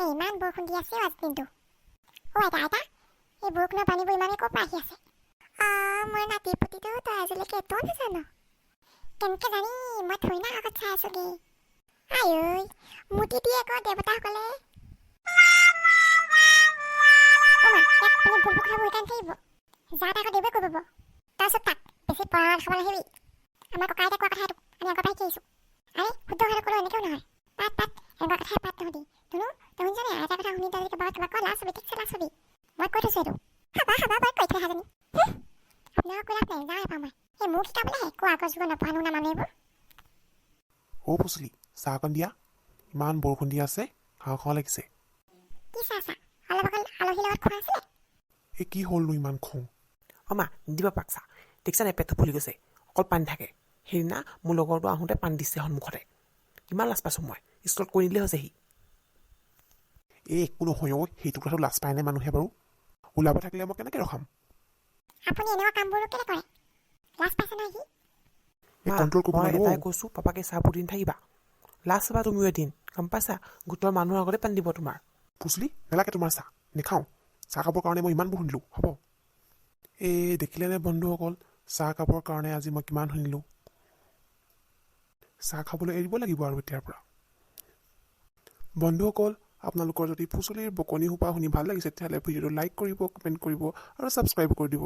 এই ইমান বৰষুণ দি আছে আজি দিনটো। আইতা এই বৰষুণৰ পানীবোৰ ইমানেই ক'ৰ পৰা আহি আছে? মোৰ নাতিপুতিটো তই আজিলৈকে এইটোও নাজানো? কেনেকৈ জানি? মই থৈ না আগত চাই আছোগে। আই মুতি দিয়ে আকৌ দেৱতাসকলে। ইয়াক আপুনি ভুল কথা বহি কান থাকিব। যা তাক দেৱই কৈ পাব। তই চুপ থাক, বেছি পৰামৰ্শ খাব নাহিবি। আমাৰ ককা আইতাই কোৱা কথা এইটো, আমি আগৰ পৰাই শিকি আহিছোঁ। আৰে শুদ্ধ কথাটো ক'লেও এনেকেও নহয়। পাত এনেকুৱা কথাই পাত তহঁতি। ধুনু তই শুনিছনে? আইতাৰ কথা শুনি তই যদি কিবা কয় লাজ পাবি, ঠিকছে লাজ পাবি। মই কৈ থৈছোঁ এইটো। খাবা মই কৈ থৈ হাজনী। আপোনাক কৈ লাভ নাই, যাওঁ এপাৰ মই। এই মোক শিকাবলৈহে কোৱা আগৰ যুগৰ নপঢ়া নুশুনা মানুহ এইবোৰ। ফুচলি চাহ অকণ দিয়া। ইমান বৰষুণ দি আছে, খাওঁ লাগিছে। কি চাহ অলপ অকল আলহীৰ লগত খোৱা আছিলে? এই কি হ'লনো ইমান খং? মা নিদিবা পাক চাহ, দেখিছা নাই পেটটো ফুলি গৈছে, অকল পানী থাকে। সেইদিনা মোৰ লগৰটো আহোঁতে পানী দিছে সন্মুখতে। কিমান লাজ পাইছোঁ মই, স্কুলত কৈ নিদিলে হৈছে সি। একো নহয় সেইটো কথাটো লাজ পায়নে মানুহে বাৰু? ওলাব থাকিলে মই কেনেকৈ ৰখাম? আপুনি এনেকুৱা কামবোৰ কেলে কৰে? লাজ পাইছে নহয় সি? কণ্ট্ৰল কৰিব মই লাগিব। এটাই কৈছোঁ, পাপাকে চাহ পুতি থাকিবা। লাজ পাবা তুমিও এদিন, গম পাইছা? গোটৰ মানুহৰ আগতে পানী দিব তোমাৰ। ফুচলি নেলাগে তোমাৰ চাহ, নেখাওঁ। চাহ খাবৰ কাৰণে মই ইমান শুনিলোঁ, হ'ব? দেখিলেনে বন্ধুসকল, চাহ খাবৰ কাৰণে আজি মই কিমান শুনিলোঁ। চাহ খাবলৈ এৰিব লাগিব আৰু এতিয়াৰ পৰা। বন্ধুসকল, আপোনালোকৰ যদি ফুচলিৰ বকনি সোপা শুনি ভাল লাগিছে তেতিয়াহ'লে ভিডিঅ'টো লাইক কৰিব, কমেণ্ট কৰিব আৰু ছাবস্ক্ৰাইব কৰি দিব।